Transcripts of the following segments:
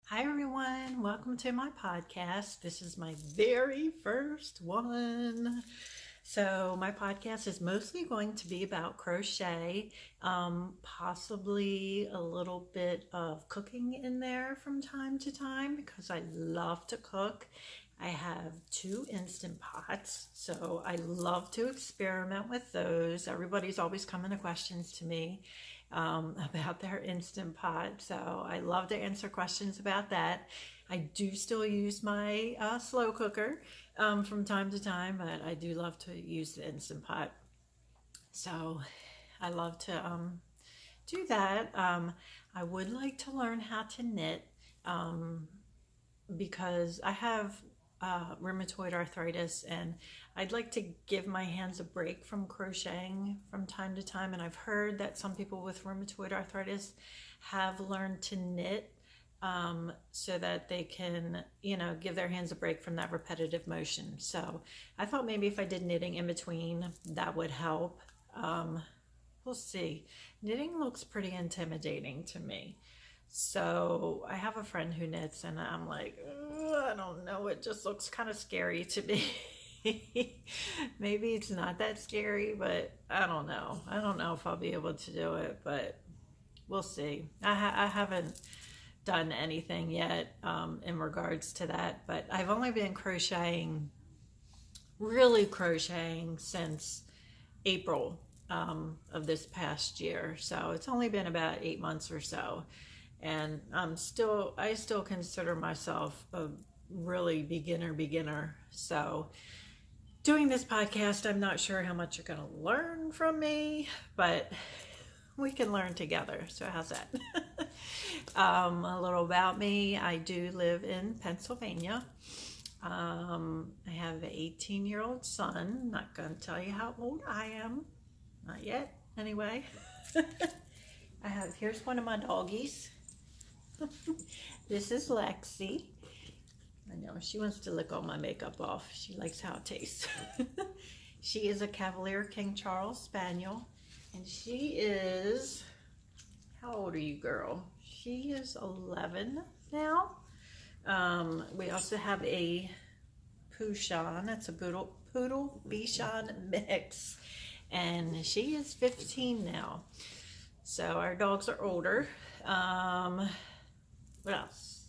Hi everyone, welcome to my podcast. This is my very first one. So my podcast is mostly going to be about crochet, possibly a little bit of cooking in there from time to time because I love to cook. I have 2 Instant Pots, so I love to experiment with those. Everybody's always coming to questions to me about their Instant Pot, so I love to answer questions about that. I do still use my slow cooker from time to time, but I do love to use the Instant Pot. So I love to do that. I would like to learn how to knit because I have rheumatoid arthritis, and I'd like to give my hands a break from crocheting from time to time. And I've heard that some people with rheumatoid arthritis have learned to knit so that they can, give their hands a break from that repetitive motion. So I thought maybe if I did knitting in between, that would help. We'll see. Knitting looks pretty intimidating to me. So I have a friend who knits, and I'm like, I don't know, it just looks kind of scary to me. Maybe it's not that scary, but I don't know. I don't know if I'll be able to do it, but we'll see. I haven't done anything yet in regards to that, but I've only been really crocheting since April of this past year. So it's only been about 8 months or so. And I still consider myself a really beginner. So doing this podcast, I'm not sure how much you're going to learn from me, but we can learn together. So how's that? A little about me. I do live in Pennsylvania. I have an 18-year-old son. Not going to tell you how old I am. Not yet, anyway. Here's one of my doggies. This is Lexi. I know she wants to lick all my makeup off. She likes how it tastes. She is a Cavalier King Charles Spaniel, and she is, how old are you, girl? She is 11 now. We also have a Pouchon. That's a Poodle Bichon mix, and she is 15 now. So our dogs are older. What else?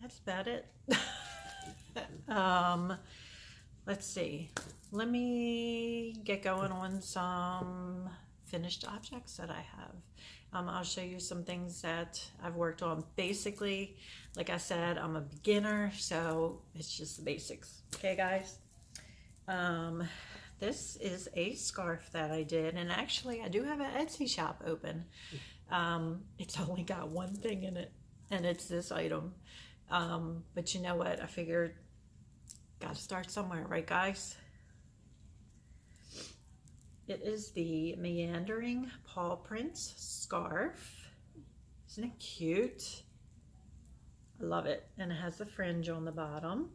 That's about it. Let's see. Let me get going on some finished objects that I have. I'll show you some things that I've worked on. Basically, like I said, I'm a beginner, so it's just the basics. Okay, guys? This is a scarf that I did, and actually I do have an Etsy shop open. It's only got one thing in it, and it's this item. But you know what? I figured, gotta start somewhere, right, guys? It is the Meandering Paw Prints scarf. Isn't it cute? I love it, and it has the fringe on the bottom.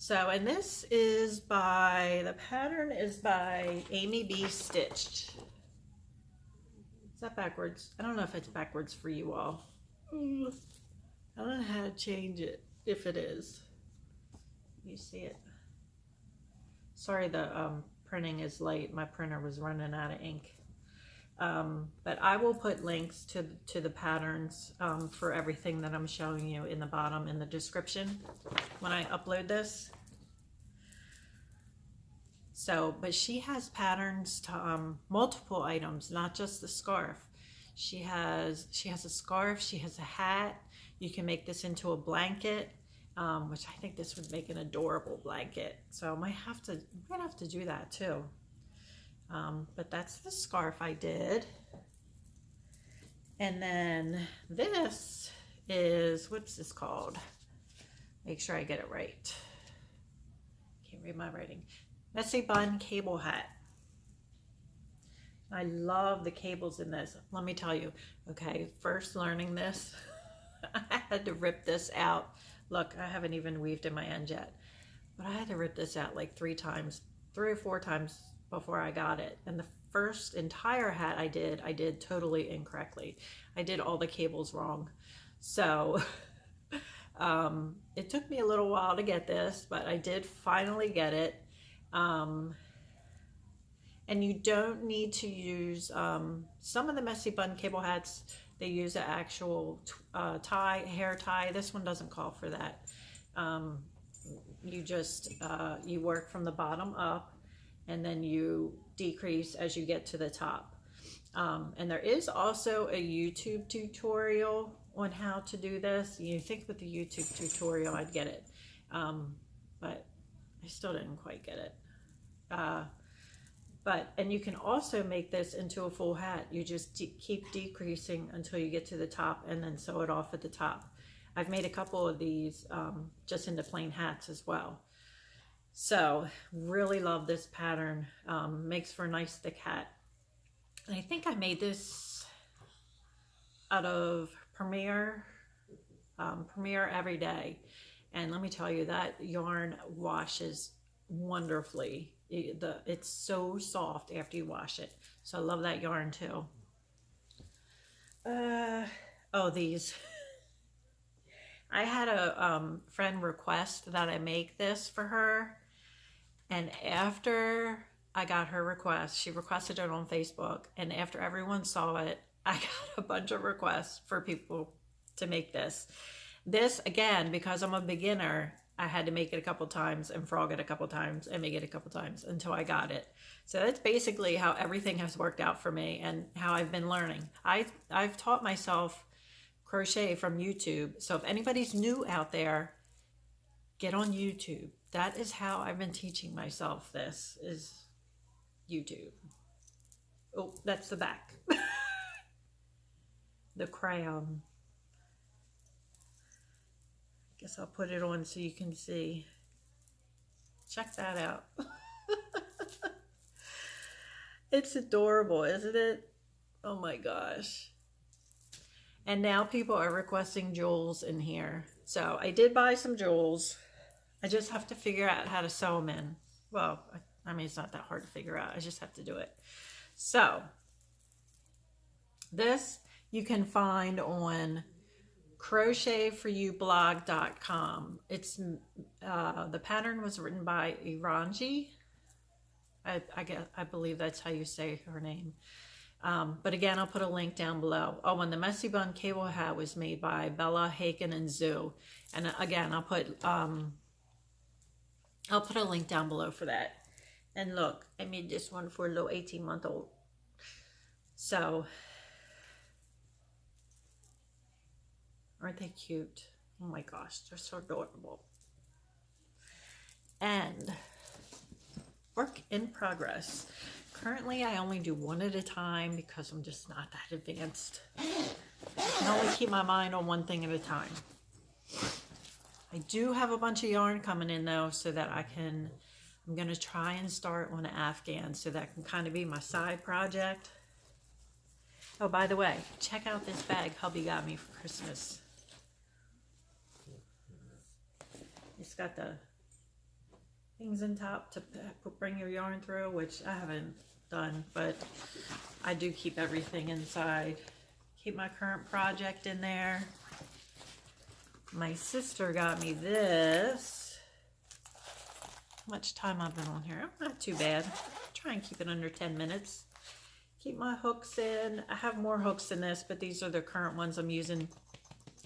So, and this is the pattern is by Amy B. Stitched. Is that backwards? I don't know if it's backwards for you all. I don't know how to change it, if it is. You see it? Sorry, the printing is late. My printer was running out of ink. But I will put links to the patterns for everything that I'm showing you in the bottom in the description when I upload this. So, but she has patterns to multiple items, not just the scarf. She has a scarf. She has a hat. You can make this into a blanket, which I think this would make an adorable blanket. So I might have to do that too. But that's the scarf I did. And then this is, what's this called? Make sure I get it right. Can't read my writing. That's a Bun Cable Hat. I love the cables in this. Let me tell you, okay, first learning this, I had to rip this out. Look, I haven't even weaved in my end yet, but I had to rip this out like 3 or 4 times before I got it. And the first entire hat I did totally incorrectly. I did all the cables wrong. So it took me a little while to get this, but I did finally get it. And you don't need to use, some of the Messy Bun Cable Hats, they use an actual tie, hair tie. This one doesn't call for that. You just, you work from the bottom up, and then you decrease as you get to the top. And there is also a YouTube tutorial on how to do this. You think with the YouTube tutorial I'd get it, but I still didn't quite get it. And you can also make this into a full hat. You just keep decreasing until you get to the top and then sew it off at the top. I've made a couple of these just into plain hats as well. So really love this pattern. Makes for a nice thick hat. And I think I made this out of Premier Everyday. And let me tell you, that yarn washes wonderfully. It's so soft after you wash it. So I love that yarn too. Oh, these. I had a friend request that I make this for her. And after I got her request, she requested it on Facebook. And after everyone saw it, I got a bunch of requests for people to make this. This, again, because I'm a beginner, I had to make it a couple times and frog it a couple times and make it a couple times until I got it. So that's basically how everything has worked out for me and how I've been learning. I've taught myself crochet from YouTube. So if anybody's new out there, get on YouTube. That is how I've been teaching myself this, is YouTube. Oh, that's the back. The crown. Guess I'll put it on so you can see. Check that out. It's adorable, isn't it? Oh my gosh. And now people are requesting jewels in here. So I did buy some jewels. I just have to figure out how to sew them in. Well, I mean, it's not that hard to figure out. I just have to do it. So this you can find on crochetforyoublog.com. It's the pattern was written by Iranji. I believe that's how you say her name. But again, I'll put a link down below. Oh, and the Messy Bun Cable Hat was made by Bella, Haken, and Zoo. And again, I'll put a link down below for that. And look, I made this one for a little 18-month-old. So, aren't they cute? Oh my gosh, they're so adorable. And work in progress. Currently, I only do one at a time because I'm just not that advanced. I can only keep my mind on one thing at a time. I do have a bunch of yarn coming in though, so that I'm going to try and start on an Afghan, so that can kind of be my side project. Oh, by the way, check out this bag hubby got me for Christmas. It's got the things in top to bring your yarn through, which I haven't done, but I do keep everything inside. Keep my current project in there. My sister got me this. How much time I've been on here? Not too bad. Try and keep it under 10 minutes. Keep my hooks in. I have more hooks than this, but these are the current ones I'm using.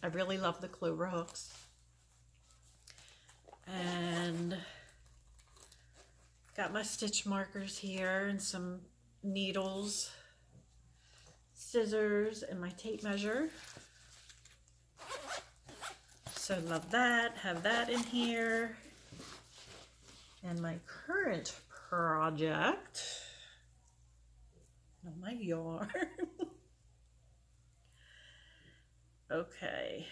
I really love the clover hooks. And got my stitch markers here and some needles, scissors, and my tape measure. So love that. Have that in here. And my current project. Oh, my yarn. Okay.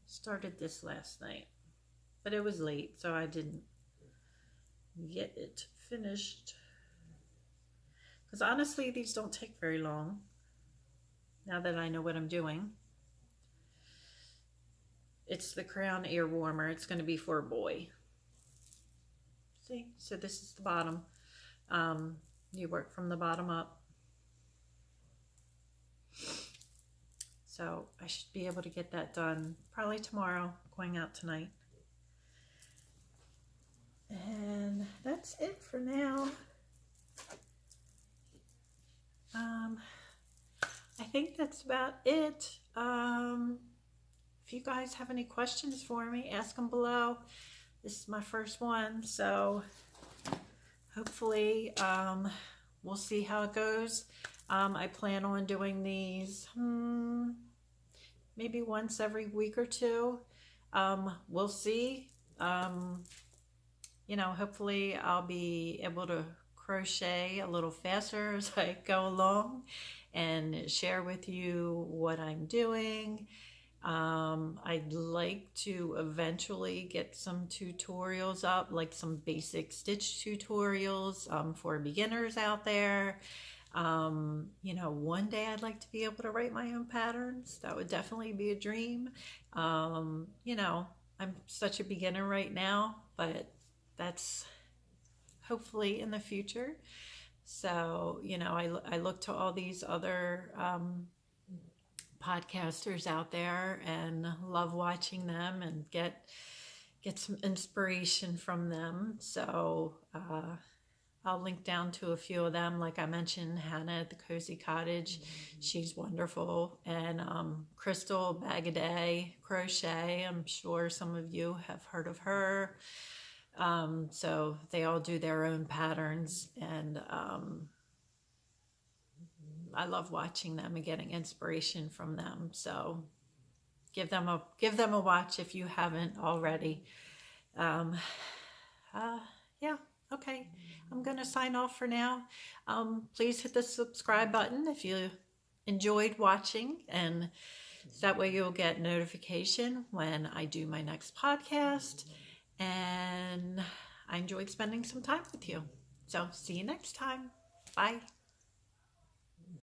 Started this last night, but it was late, so I didn't get it finished. Because honestly, these don't take very long, now that I know what I'm doing. It's the Crown Earwarmer. It's going to be for a boy. See, so this is the bottom. You work from the bottom up. So I should be able to get that done probably tomorrow, going out tonight. And that's it for now. I think that's about it. If you guys have any questions for me, ask them below. This is my first one, so hopefully we'll see how it goes. I plan on doing these maybe once every week or two. We'll see. You know, hopefully I'll be able to crochet a little faster as I go along and share with you what I'm doing. I'd like to eventually get some tutorials up, like some basic stitch tutorials for beginners out there. You know, one day I'd like to be able to write my own patterns. That would definitely be a dream. You know, I'm such a beginner right now, but that's hopefully in the future. So, you know, I look to all these other podcasters out there and love watching them and get some inspiration from them. So I'll link down to a few of them. Like I mentioned, Hannah at the Cozy Cottage, she's wonderful. And Crystal Bagaday Crochet, I'm sure some of you have heard of her. So they all do their own patterns, and I love watching them and getting inspiration from them. So give them a watch if you haven't already. Yeah, okay. I'm gonna sign off for now. Please hit the subscribe button if you enjoyed watching, and that way you'll get notification when I do my next podcast. And I enjoyed spending some time with you. So see you next time. Bye.